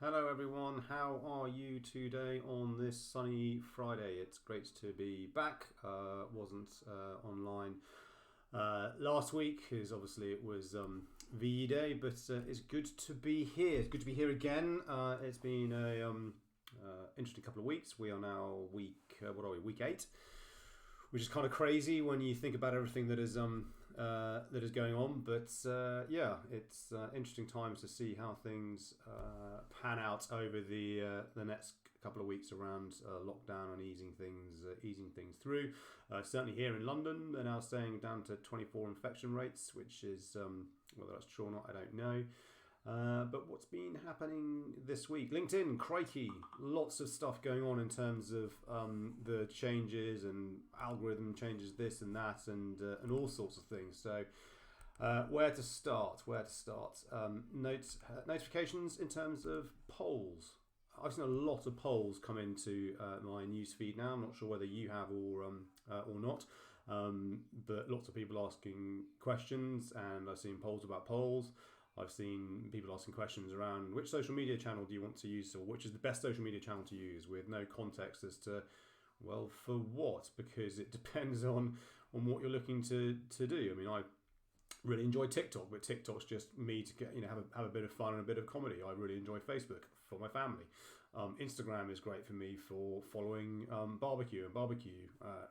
Hello everyone, how are you today on this sunny Friday? It's great to be back. Wasn't online last week, because obviously it was VE Day, but it's good to be here. It's good to be here again. It's been a interesting couple of weeks. We are now week 8, which is kind of crazy when you think about everything that is going on. But yeah, it's interesting times to see how things pan out over the next couple of weeks around lockdown and easing things through. Certainly here in London, they're now staying down to 24 infection rates, which is whether that's true or not, I don't know. But what's been happening this week? LinkedIn, crikey, lots of stuff going on in terms of the changes and algorithm changes, this and that, and all sorts of things. So where to start? Notifications in terms of polls. I've seen a lot of polls come into my newsfeed now. I'm not sure whether you have or not. But lots of people asking questions, and I've seen polls about polls. I've seen people asking questions around which social media channel do you want to use, or which is the best social media channel to use, with no context as to, well, for what, because it depends on what you're looking to do. I mean, I really enjoy TikTok, but TikTok's just me to get, have a bit of fun and a bit of comedy. I really enjoy Facebook for my family. Instagram is great for me for following barbecue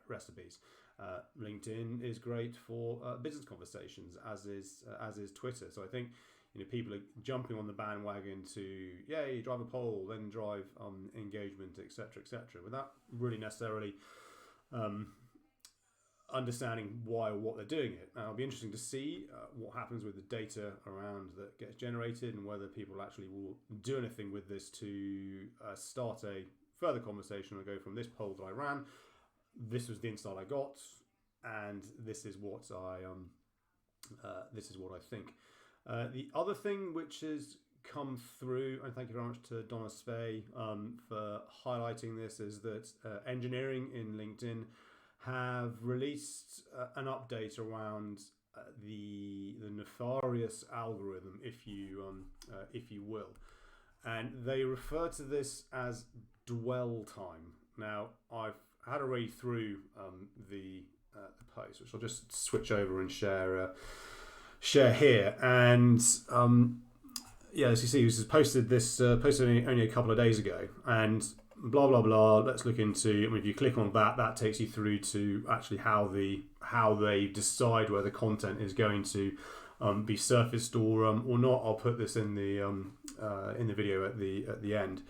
recipes. LinkedIn is great for business conversations, as is Twitter. So I think people are jumping on the bandwagon to drive a poll, then drive engagement, etc., without really necessarily understanding why or what they're doing it. Now, it'll be interesting to see what happens with the data around that gets generated, and whether people actually will do anything with this to start a further conversation, or go from this poll that I ran, this was the insight I got, and this is what I think. The other thing which has come through, and thank you very much to Donna Svei for highlighting this, is that engineering in LinkedIn have released an update around the nefarious algorithm, if you will, and they refer to this as dwell time. Now, I've had a read through the post, which I'll just switch over and share here. And as you see, this was posted only a couple of days ago, and blah blah blah. Let's look into. I mean, if you click on that takes you through to actually how they decide whether content is going to be surfaced or not. I'll put this in the video at the end.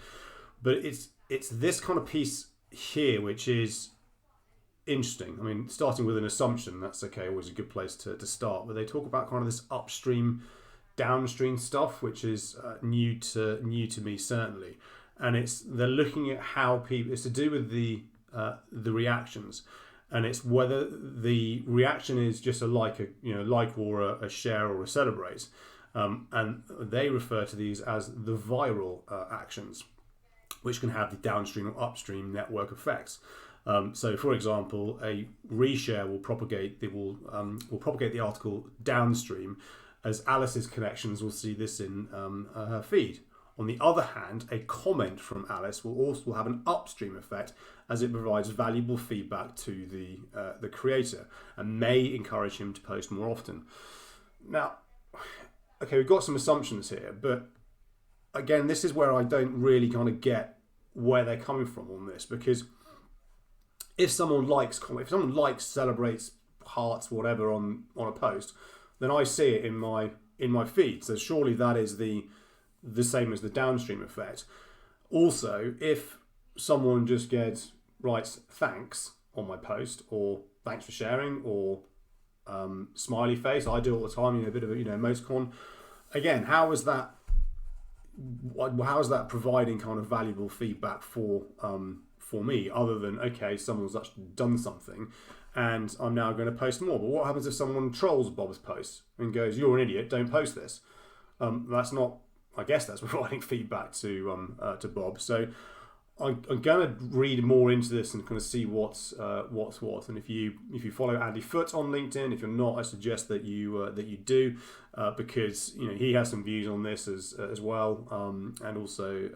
But it's this kind of piece here which is interesting. I mean, starting with an assumption, that's okay, always a good place to start. But they talk about kind of this upstream, downstream stuff, which is new to me, certainly. And they're looking at how people. It's to do with the reactions, and it's whether the reaction is just a like or a share or a celebrate, and they refer to these as the viral actions, which can have the downstream or upstream network effects. So, for example, a reshare will propagate the article downstream, as Alice's connections will see this in her feed. On the other hand, a comment from Alice will also have an upstream effect, as it provides valuable feedback to the creator and may encourage him to post more often. Now, okay, we've got some assumptions here, but again, this is where I don't really kind of get where they're coming from on this, because if someone likes, celebrates, hearts, whatever on a post, then I see it in my feed. So surely that is the same as the downstream effect. Also, if someone just writes thanks on my post, or thanks for sharing, or smiley face, I do all the time, a bit of a emoticon. Again, how is that providing kind of valuable feedback for me, other than, okay, someone's actually done something and I'm now going to post more? But what happens if someone trolls Bob's post and goes, "You're an idiot, don't post this"? That's not, I guess that's providing feedback to Bob. So I'm going to read more into this and kind of see what's what. And if you follow Andy Foote on LinkedIn, if you're not, I suggest that you do, because he has some views on this as well. And also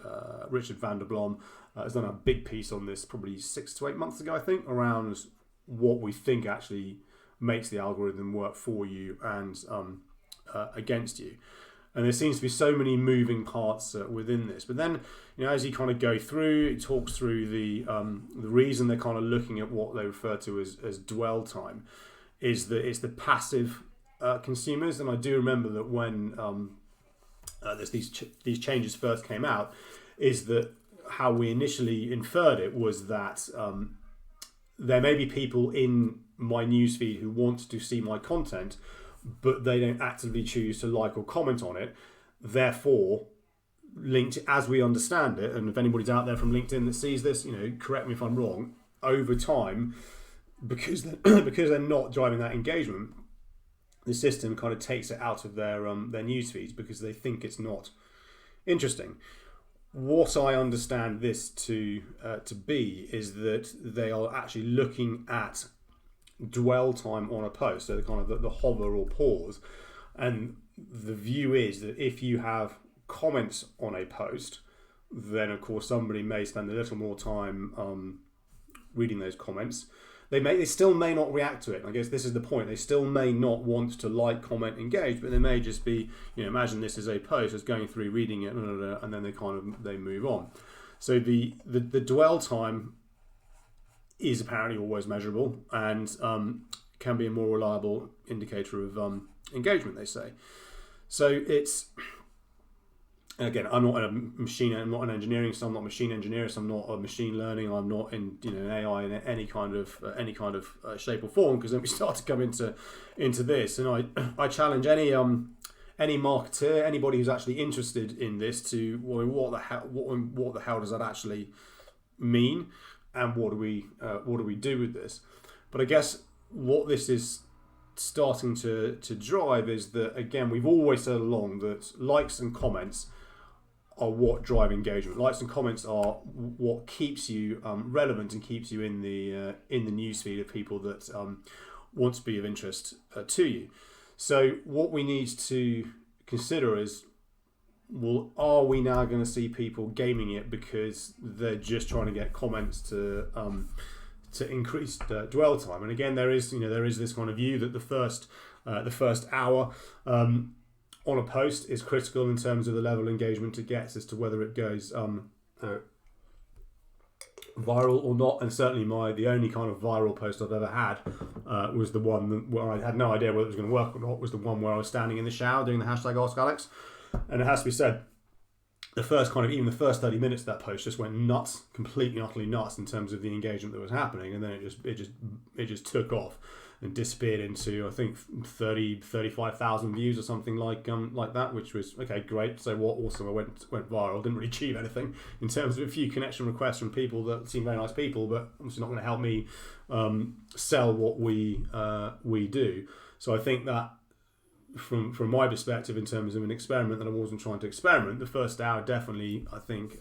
Richard van der Blom has done a big piece on this probably 6 to 8 months ago, I think, around what we think actually makes the algorithm work for you and against you. And there seems to be so many moving parts within this. But then, as you kind of go through, it talks through the reason they're kind of looking at what they refer to as dwell time is that it's the passive consumers. And I do remember that when these changes first came out, is that how we initially inferred it was that there may be people in my newsfeed who want to see my content, but they don't actively choose to like or comment on it. Therefore, LinkedIn, as we understand it, and if anybody's out there from LinkedIn that sees this, correct me if I'm wrong, over time, because they're not driving that engagement, the system kind of takes it out of their news feeds because they think it's not interesting. What I understand this to be is that they are actually looking at dwell time on a post, so the kind of the hover or pause, and the view is that if you have comments on a post, then of course somebody may spend a little more time reading those comments. They still may not react to it. I guess this is the point. They still may not want to like, comment, engage, but they may just be, imagine this is a post that's going through, reading it, and then they move on. So the dwell time is apparently always measurable and can be a more reliable indicator of engagement, they say. So it's, again, I'm not an engineering, so I'm not a machine engineer, so I'm not a machine learning, I'm not in AI in any kind of shape or form, because then we start to come into this, and I challenge any marketer, anybody who's actually interested in this, to what the hell does that actually mean? And what do we do with this? But I guess what this is starting to drive is that, again, we've always said along that likes and comments are what drive engagement. Likes and comments are what keeps you relevant and keeps you in the newsfeed of people that want to be of interest to you. So what we need to consider is, well, are we now going to see people gaming it because they're just trying to get comments to increase dwell time? And again, there is this kind of view that the first hour on a post is critical in terms of the level of engagement it gets as to whether it goes viral or not. And certainly the only kind of viral post I've ever had was the one where I had no idea whether it was going to work or not. Was the one where I was standing in the shower doing the hashtag Ask Alex. And it has to be said, the first 30 minutes of that post just went nuts, completely utterly nuts in terms of the engagement that was happening, and then it just took off and disappeared into, I think, 35,000 views or something like that, which was okay, great. So what also went viral, didn't really achieve anything in terms of a few connection requests from people that seem very nice people, but obviously not going to help me sell what we do. So I think that, from my perspective, in terms of an experiment that I wasn't trying to experiment, the first hour definitely I think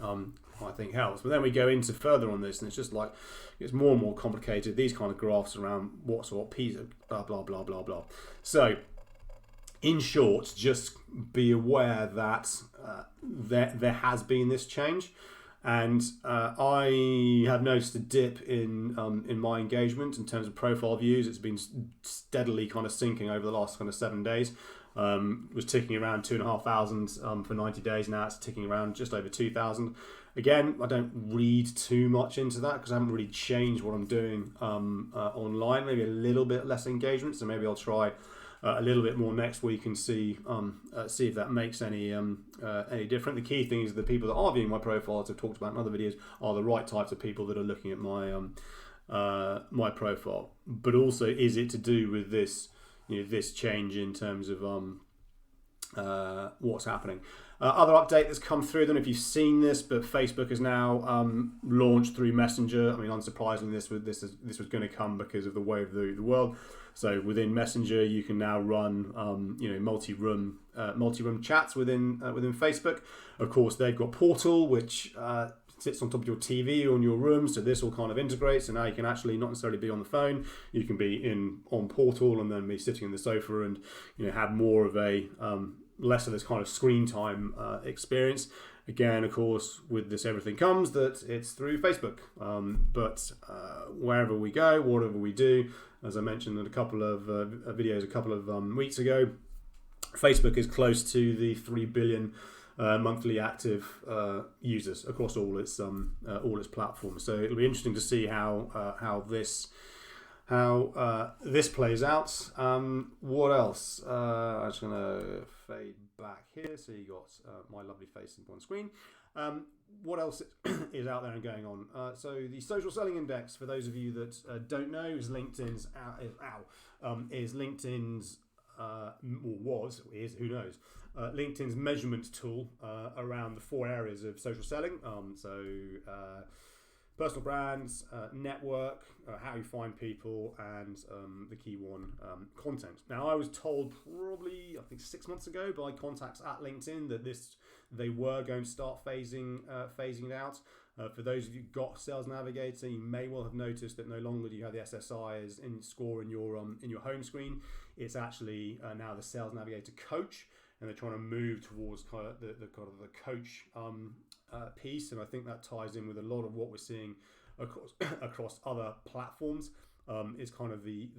helps. But then we go into further on this, and it's just like it's more and more complicated. These kind of graphs around what's what, piece, blah blah blah blah blah. So, in short, just be aware that there has been this change. And I have noticed a dip in my engagement in terms of profile views. It's been steadily kind of sinking over the last kind of 7 days. Was ticking around 2,500 for 90 days. Now it's ticking around just over 2,000. Again, I don't read too much into that because I haven't really changed what I'm doing online. Maybe a little bit less engagement, so maybe I'll try a little bit more next week and see if that makes any different. The key thing is the people that are viewing my profile, as I've talked about in other videos, are the right types of people that are looking at my profile. But also, is it to do with this this change in terms of what's happening? Other update that's come through, I don't know if you've seen this, but Facebook has now launched through Messenger. I mean, unsurprisingly, this was going to come because of the way of the world. So within Messenger, you can now run multi-room chats within Facebook. Of course, they've got Portal, which sits on top of your TV or in your room, so this all kind of integrates, and now you can actually not necessarily be on the phone, you can be on Portal and then be sitting in the sofa and have more of a less of this kind of screen time experience. Again, of course, with this everything comes that it's through Facebook, but wherever we go, whatever we do, as I mentioned in a couple of videos a couple of weeks ago, Facebook is close to the 3 billion monthly active users across all its platforms. So it'll be interesting to see how this plays out. What else? I'm just gonna fade back here so you got my lovely face in one screen. What else is out there and going on? So the social selling index, for those of you that don't know, is LinkedIn's who knows, LinkedIn's measurement tool around the 4 areas of social selling. Personal brands, network, how you find people, and the key one, content. Now, I was told probably, I think 6 months ago by contacts at LinkedIn that they were going to start phasing it out. For those of you who got Sales Navigator, you may well have noticed that no longer do you have the SSI as in score in your home screen. It's actually now the Sales Navigator Coach, and they're trying to move towards kind of the coach piece, and I think that ties in with a lot of what we're seeing across other platforms. Is kind of the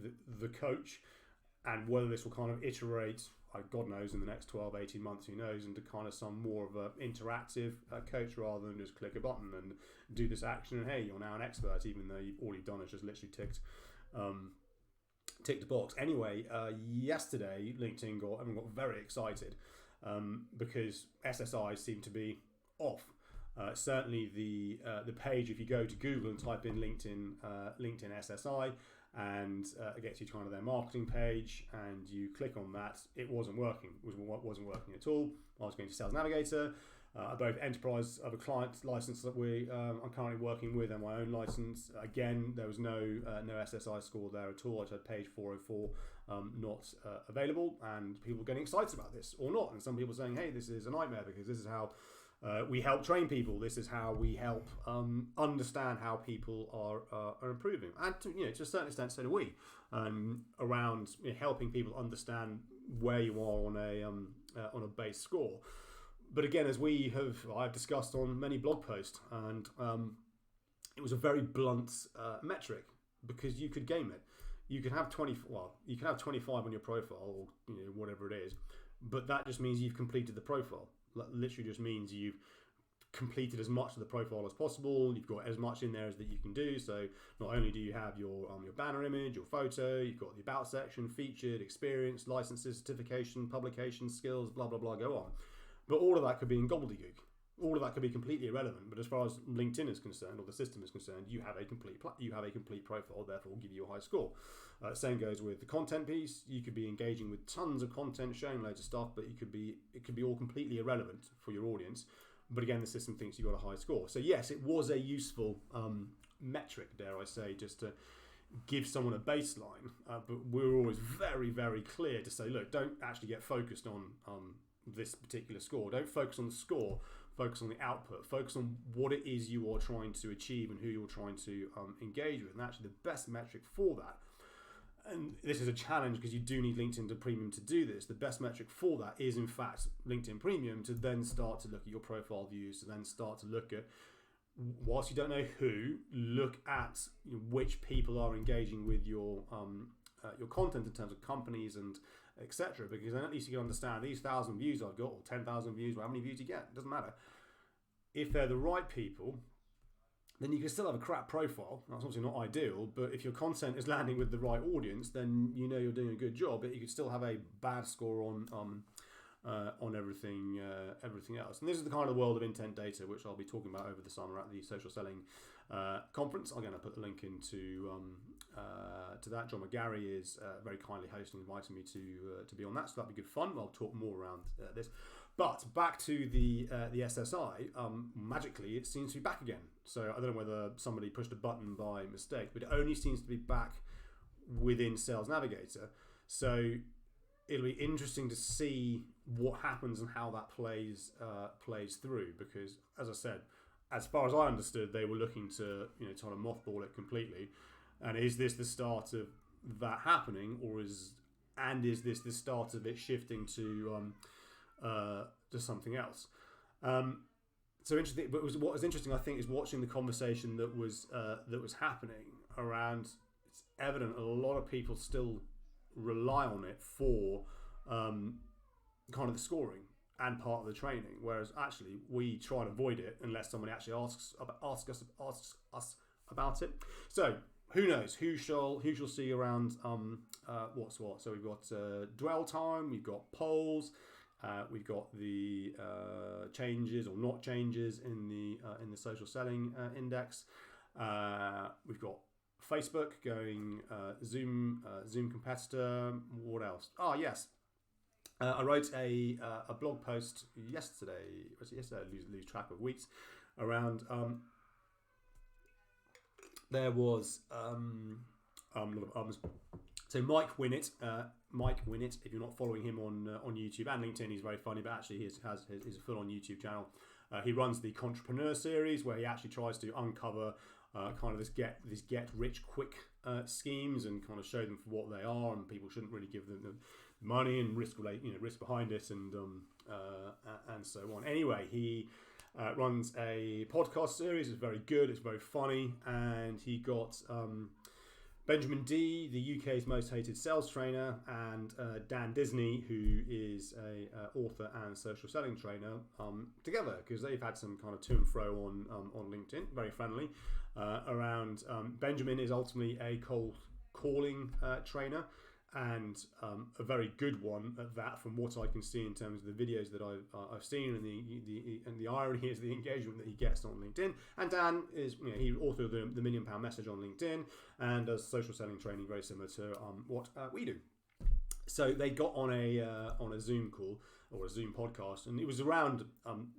coach, and whether this will kind of iterate, God knows, in the next 12, 18 months, who knows, into kind of some more of an interactive coach rather than just click a button and do this action and hey, you're now an expert, even though all you've done is just literally ticked a box. Anyway, yesterday everyone got very excited because SSI seemed to be off. Certainly the page, if you go to Google and type in LinkedIn SSI, and it gets you to kind of their marketing page, and you click on that, it wasn't working. It wasn't working at all. I was going to Sales Navigator, both enterprise of a client license that I'm currently working with, and my own license. Again, there was no SSI score there at all. I just had page 404 not available, and people were getting excited about this or not. And some people saying, hey, this is a nightmare because this is how we help train people. This is how we help understand how people are improving, and to a certain extent, so do we, around helping people understand where you are on a base score. But again, as I've discussed on many blog posts, and it was a very blunt metric because you could game it. You can have 25 on your profile, or whatever it is, but that just means you've completed the profile. Literally just means you've completed as much of the profile as possible. You've got as much in there as that you can do. So not only do you have your banner image, your photo, you've got the about section, featured, experience, licenses, certification, publication, skills, blah blah blah, go on. But all of that could be in gobbledygook. All of that could be completely irrelevant. But as far as LinkedIn is concerned, or the system is concerned, you have a complete profile. Therefore, will give you a high score. Same goes with the content piece. You could be engaging with tons of content, showing loads of stuff, but it could be all completely irrelevant for your audience. But again, the system thinks you got a high score. So yes, it was a useful metric, dare I say, just to give someone a baseline. But we're always very, very clear to say, look, don't actually get focused on this particular score. Don't focus on the score. Focus on the output. Focus on what it is you are trying to achieve and who you're trying to engage with. And actually, the best metric for that, and this is a challenge because you do need LinkedIn Premium to do this, the best metric for that is in fact LinkedIn Premium, to then start to look at your profile views, to then start to look at, whilst you don't know who, look at which people are engaging with your content in terms of companies and etc. Because then at least you can understand these 1,000 views I've got, or 10,000 views, or how many views you get, it doesn't matter. If they're the right people, then you can still have a crap profile. That's obviously not ideal, but if your content is landing with the right audience, then you're doing a good job. But you could still have a bad score on everything else. And this is the kind of world of intent data which I'll be talking about over the summer at the social selling conference. I'm going to put the link into to that. John McGarry is very kindly hosting, inviting me to be on that, so that'll be good fun. I'll talk more around this. But back to the SSI, magically it seems to be back again. So I don't know whether somebody pushed a button by mistake, but it only seems to be back within Sales Navigator. So it'll be interesting to see what happens and how that plays through, because as I said, as far as I understood, they were looking to try to mothball it completely. And is this the start of that happening, or is this the start of it shifting to something else? So interesting. But what was interesting, I think, is watching the conversation that was happening around. It's evident a lot of people still rely on it for kind of the scoring and part of the training, whereas actually we try and avoid it unless somebody actually asks us about it. So who knows? Who shall see around what's what? So we've got dwell time, we've got polls, we've got the changes or not changes in the social selling index. We've got Facebook going Zoom competitor. What else? Oh yes. I wrote a blog post yesterday. Was it yesterday? I lose track of weeks. Around there was so Mike Winnett. If you're not following him on YouTube and LinkedIn, he's very funny. But actually, he's a full-on YouTube channel. He runs the Entrepreneur series, where he actually tries to uncover kind of this get rich quick schemes and kind of show them for what they are, and people shouldn't really give them the money and risk behind it, and so on. Anyway, he runs a podcast series. It's very good. It's very funny, and he got Benjamin D, the UK's most hated sales trainer, and Dan Disney, who is a author and social selling trainer, together, because they've had some kind of to and fro on LinkedIn, very friendly. Around Benjamin is ultimately a cold calling trainer, and a very good one at that, from what I can see in terms of the videos that I've seen, and the irony is the engagement that he gets on LinkedIn. And Dan is he authored the £1 Million Message on LinkedIn and does social selling training very similar to what we do. So they got on a Zoom call or a Zoom podcast, and it was around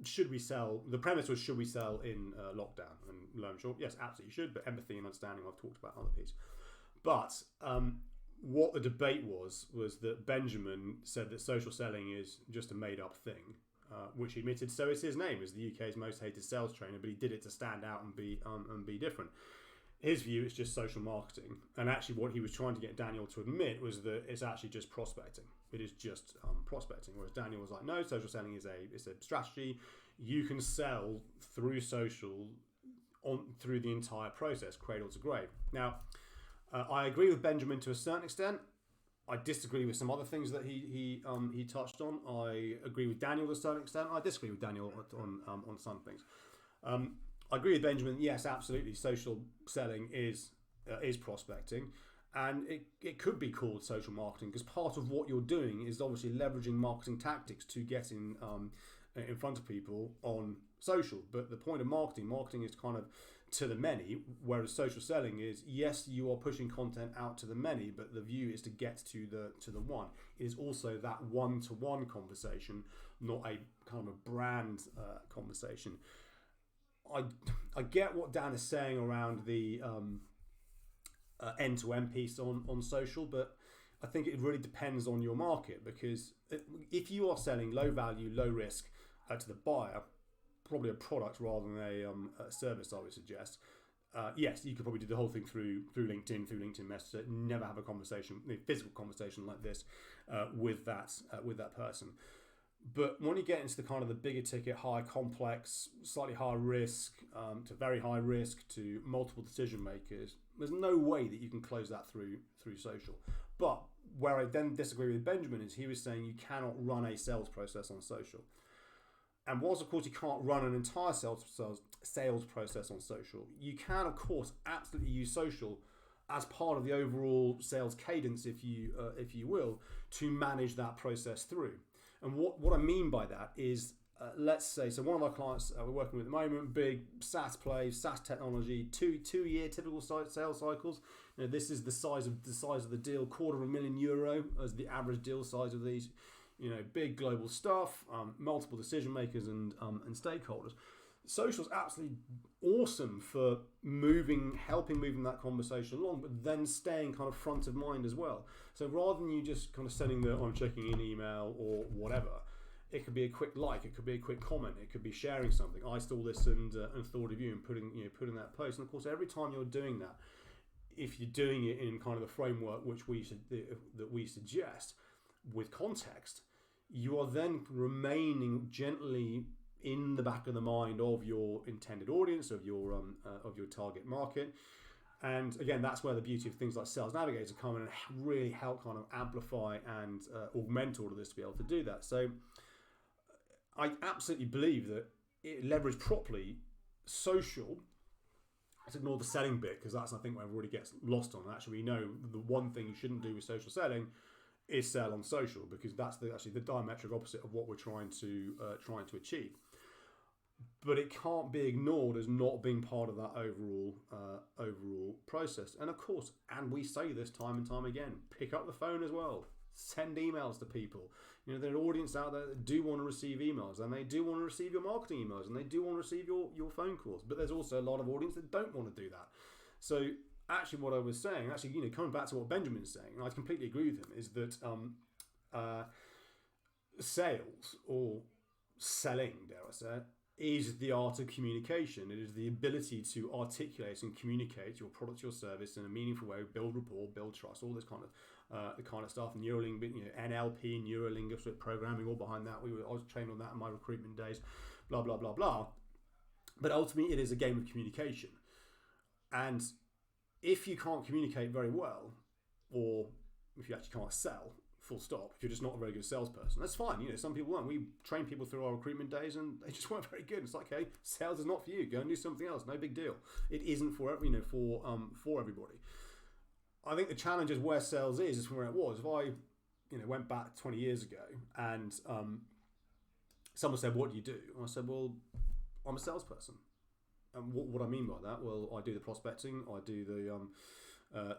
should we sell? The premise was, should we sell in lockdown? And lo and short, yes, absolutely should. But empathy and understanding, I've talked about other piece. But what the debate was that Benjamin said that social selling is just a made-up thing, which he admitted. So it's his name as the UK's most hated sales trainer, but he did it to stand out and be different. His view is just social marketing, and actually what he was trying to get Daniel to admit was that it's actually just prospecting. It is just prospecting. Whereas Daniel was like, no, social selling is a strategy. You can sell through social through the entire process, cradle to grave. Now, I agree with Benjamin to a certain extent. I disagree with some other things that he touched on. I agree with Daniel to a certain extent. I disagree with Daniel on some things. I agree with Benjamin. Yes, absolutely. Social selling is prospecting, and it could be called social marketing, because part of what you're doing is obviously leveraging marketing tactics to get in front of people on social. But the point of marketing is kind of to the many, whereas social selling is, yes, you are pushing content out to the many, but the view is to get to the one. It is also that one-to-one conversation, not a kind of a brand conversation. I get what Dan is saying around the end-to-end piece on social, but I think it really depends on your market, because if you are selling low value, low risk to the buyer, probably a product rather than a service, I would suggest. Yes, you could probably do the whole thing through LinkedIn Messenger, never have a conversation, a physical conversation like this with that person. But when you get into the kind of the bigger ticket, high complex, slightly higher risk to very high risk to multiple decision makers, there's no way that you can close that through social. But where I then disagree with Benjamin is he was saying you cannot run a sales process on social. And whilst, of course, you can't run an entire sales process on social, you can, of course, absolutely use social as part of the overall sales cadence, if you will, to manage that process through. And what I mean by that is, let's say, so one of our clients we're working with at the moment, big SaaS play, SaaS technology, two-year typical sales cycles. This is the size of the deal, €250,000 as the average deal size of these. Big global stuff, multiple decision makers and stakeholders. Social's absolutely awesome for helping moving that conversation along, but then staying kind of front of mind as well. So rather than you just kind of sending I'm checking an email or whatever, it could be a quick like, it could be a quick comment, it could be sharing something. I saw this and thought of you, and putting that post. And of course, every time you're doing that, if you're doing it in kind of the framework which that we suggest with context, you are then remaining gently in the back of the mind of your intended audience, of your target market. And again, that's where the beauty of things like Sales Navigator come in and really help kind of amplify and augment all of this to be able to do that. So I absolutely believe that it leveraged properly social. Let's ignore the selling bit, because that's, I think, where everybody gets lost on. Actually, we know the one thing you shouldn't do with social selling is sell on social, because that's actually the diametric opposite of what we're trying to achieve. But it can't be ignored as not being part of that overall process. And of course, and we say this time and time again, pick up the phone as well. Send emails to people. You know, there are audience out there that do want to receive emails, and they do want to receive your marketing emails, and they do want to receive your phone calls. But there's also a lot of audience that don't want to do that. So actually, what I was saying, coming back to what Benjamin's saying, and I completely agree with him, is that sales, or selling, dare I say, is the art of communication. It is the ability to articulate and communicate your product, your service in a meaningful way, build rapport, build trust, all this kind of stuff. NLP, neuro-linguistic programming, all behind that. I was trained on that in my recruitment days, blah blah blah blah. But ultimately, it is a game of communication. And if you can't communicate very well, or if you actually can't sell, full stop, if you're just not a very good salesperson, that's fine. You know, some people weren't. We train people through our recruitment days and they just weren't very good. It's like, okay, sales is not for you. Go and do something else. No big deal. It isn't for everybody. I think the challenge is where sales is from where it was. If I went back 20 years ago and someone said, "What do you do?" And I said, "Well, I'm a salesperson." And what I mean by that, well, I do the prospecting, I do the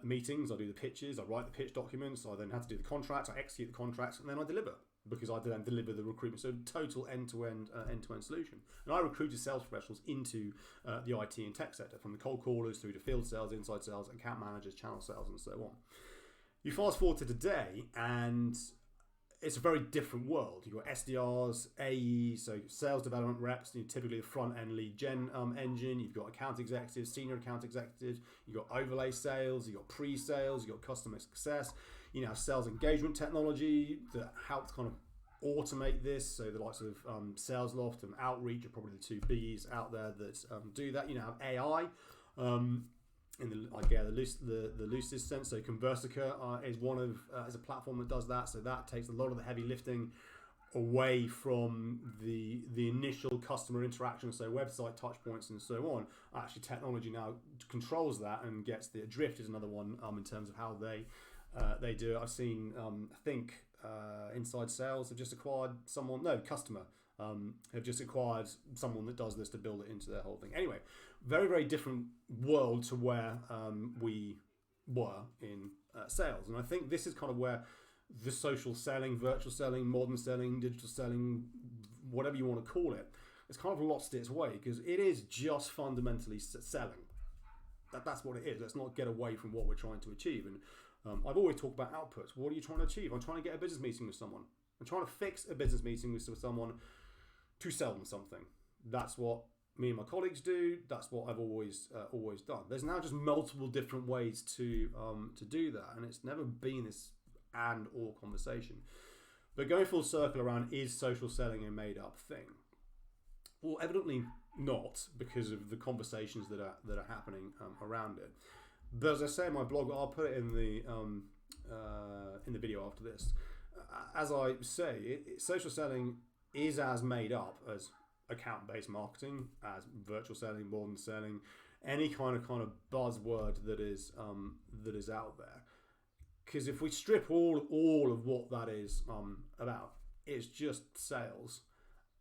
meetings, I do the pitches, I write the pitch documents, I then have to do the contracts, I execute the contracts, and then I deliver, because I then deliver the recruitment. So total end-to-end solution. And I recruited sales professionals into the IT and tech sector, from the cold callers through to field sales, inside sales, account managers, channel sales, and so on. You fast forward to today, and it's a very different world. You've got SDRs, AEs, so sales development reps, typically the front end lead gen engine. You've got account executives, senior account executives. You've got overlay sales. You've got pre-sales. You've got customer success. You have sales engagement technology that helps kind of automate this. So the likes of SalesLoft and Outreach are probably the two Bs out there that do that. You now have AI. In the loosest sense, so Conversica is is a platform that does that. So that takes a lot of the heavy lifting away from the initial customer interaction, so website touch points and so on. Actually, technology now controls that and gets the Drift is another one in terms of how they do it. I've seen Inside Sales have just acquired Customer. Have just acquired someone that does this to build it into their whole thing. Anyway, very, very different world to where we were in sales. And I think this is kind of where the social selling, virtual selling, modern selling, digital selling, whatever you want to call it, it's kind of lost its way, because it is just fundamentally selling. That's what it is. Let's not get away from what we're trying to achieve. And I've always talked about outputs. What are you trying to achieve? I'm trying to get a business meeting with someone. I'm trying to fix a business meeting with someone to sell them something. That's what me and my colleagues do. That's what I've always done. There's now just multiple different ways to do that, and it's never been this and or conversation. But going full circle around, is social selling a made up thing? Well, evidently not, because of the conversations that are happening around it. But as I say in my blog, I'll put it in the video after this. As I say, social selling is as made up as account-based marketing, as virtual selling, modern selling, any kind of buzzword that is out there. Because if we strip all of what that is about, it's just sales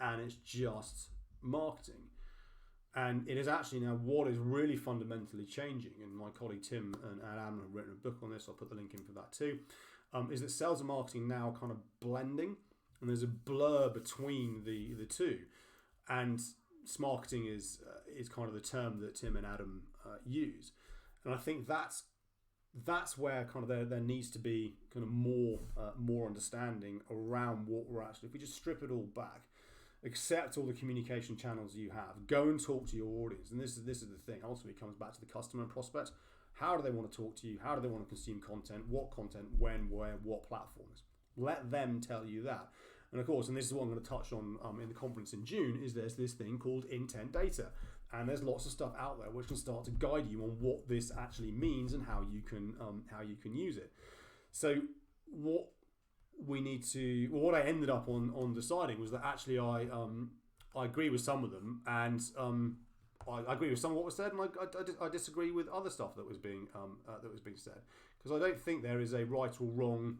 and it's just marketing. And it is actually now what is really fundamentally changing. And my colleague Tim and Adam have written a book on this. I'll put the link in for that too. Is that sales and marketing now kind of blending, and there's a blur between the two. And marketing is kind of the term that Tim and Adam use. And I think that's that's where kind of there needs to be kind of more understanding around what we're actually. If we just strip it all back, accept all the communication channels you have, go and talk to your audience, and this is the thing. Ultimately, it comes back to the customer and prospect. How do they want to talk to you? How do they want to consume content? What content? When? Where? What platforms? Let them tell you that. And of course, and this is what I'm going to touch on in the conference in June, is there's this thing called intent data. And there's lots of stuff out there which can start to guide you on what this actually means and how you can use it. So what I ended up on deciding was that actually I agree with some of them, and I agree with some of what was said, and I disagree with other stuff that was being said, because I don't think there is a right or wrong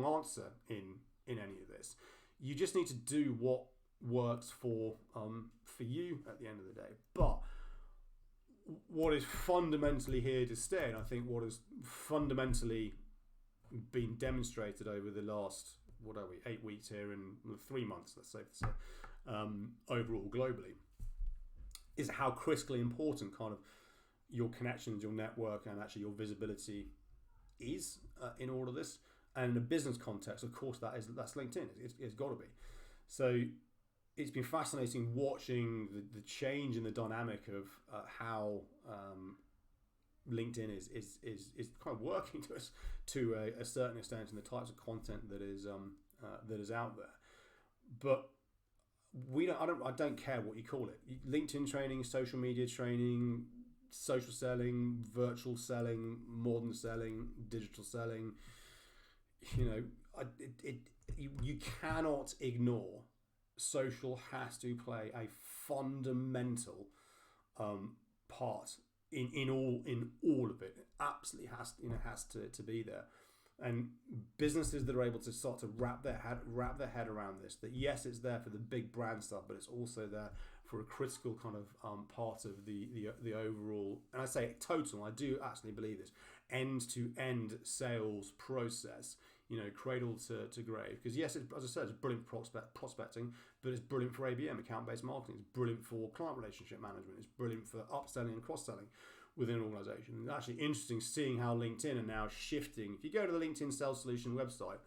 answer in any of this. You just need to do what works for you at the end of the day. But what is fundamentally here to stay, and I think what has fundamentally been demonstrated over the last 8 weeks here and 3 months, let's say, overall globally, is how critically important kind of your connections, your network, and actually your visibility is in all of this. And in a business context, of course, that's LinkedIn. It's got to be. So it's been fascinating watching the change in the dynamic of how LinkedIn is kind of working to a certain extent, in the types of content that is out there. But I don't care what you call it. LinkedIn training, social media training, social selling, virtual selling, modern selling, digital selling. You cannot ignore. Social has to play a fundamental part in all of it. It absolutely has to be there. And businesses that are able to start to wrap their head around this, that yes, it's there for the big brand stuff, but it's also there for a critical kind of part of the overall, and I say total, I do actually believe this, end-to-end sales process, cradle to grave. Because yes, as I said, it's brilliant for prospecting, but it's brilliant for ABM, account-based marketing. It's brilliant for client relationship management. It's brilliant for upselling and cross-selling within an organization. And it's actually interesting seeing how LinkedIn are now shifting. If you go to the LinkedIn Sales Solution website,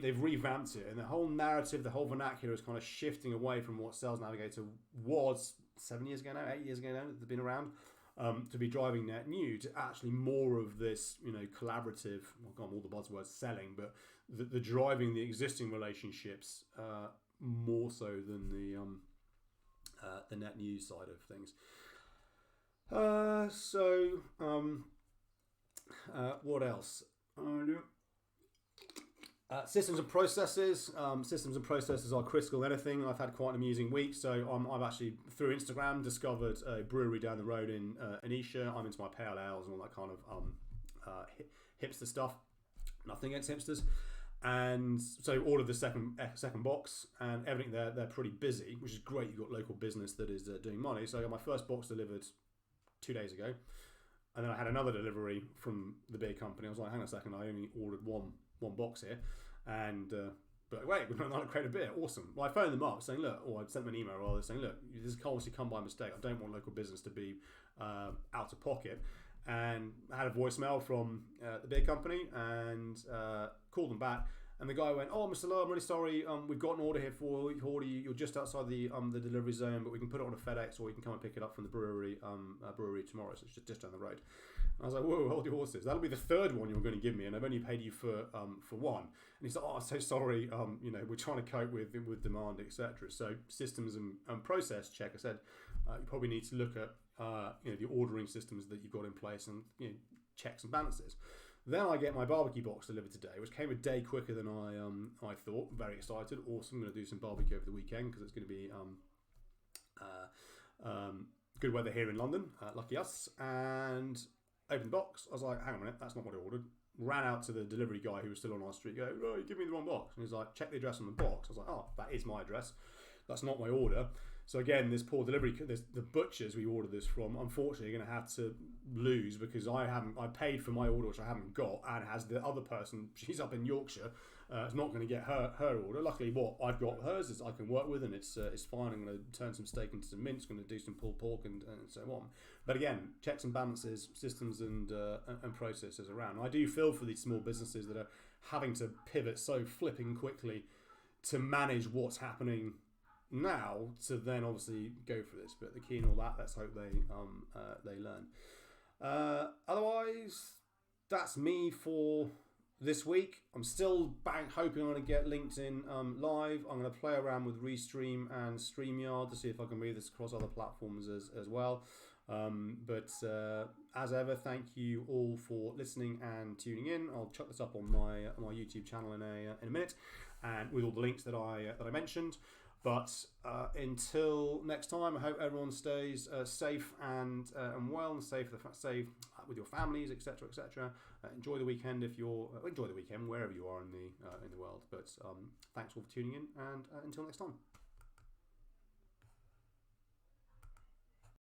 they've revamped it, and the whole narrative, the whole vernacular is kind of shifting away from what Sales Navigator was 8 years ago now, it's been around, to be driving net new, to actually more of this, collaborative, all the buzzwords, selling, but the driving the existing relationships more so than the net new side of things. What else? Systems and processes. Systems and processes are critical in anything. I've had quite an amusing week. So I've actually, through Instagram, discovered a brewery down the road in Anisha. I'm into my pale ales and all that kind of hipster stuff. Nothing against hipsters. And so all of the second box and everything there, they're pretty busy, which is great. You've got local business that is doing money. So I got my first box delivered 2 days ago. And then I had another delivery from the beer company. I was like, hang on a second, I only ordered one box here, and but wait, we've not created a beer. Awesome. Well, I phoned them up saying, look, or I sent them an email rather saying, look, this has obviously come by mistake. I don't want local business to be out of pocket. And I had a voicemail from the beer company and called them back. And the guy went, oh, Mr. Lowe, I'm really sorry. We've got an order here for you. You're just outside the delivery zone, but we can put it on a FedEx, or you can come and pick it up from the brewery tomorrow. So it's just down the road. And I was like, whoa, hold your horses. That'll be the third one you're going to give me, and I've only paid you for one. And he's like, oh, I'm so sorry. We're trying to cope with demand, etc. So systems and process check. I said you probably need to look at the ordering systems that you've got in place, and checks and balances. Then I get my barbecue box delivered today, which came a day quicker than I thought. Very excited. Awesome. I'm going to do some barbecue over the weekend because it's going to be good weather here in London. Lucky us. And opened the box. I was like, hang on a minute, that's not what I ordered. Ran out to the delivery guy who was still on our street. Go, oh, you give me the wrong box. And he's like, check the address on the box. I was like, oh, that is my address. That's not my order. So again, this poor delivery, the butchers we ordered this from, unfortunately, are going to have to lose because I paid for my order, which I haven't got, and has the other person, she's up in Yorkshire, It's not going to get her order. Luckily, what I've got hers is I can work with, and it's fine. I'm going to turn some steak into some mince, going to do some pulled pork, and so on. But again, checks and balances, systems and processes around. I do feel for these small businesses that are having to pivot so flipping quickly to manage what's happening now to then obviously go for this. But the key and all that, let's hope they learn. Otherwise, that's me for this week. I'm still hoping I'm going to get LinkedIn live. I'm going to play around with Restream and StreamYard to see if I can move this across other platforms as well. But as ever, thank you all for listening and tuning in. I'll chuck this up on my YouTube channel in a minute, and with all the links that I mentioned. But until next time, I hope everyone stays safe and well, and safe with your families, etc., etc. Enjoy the weekend enjoy the weekend wherever you are in the world. But thanks all for tuning in, and until next time.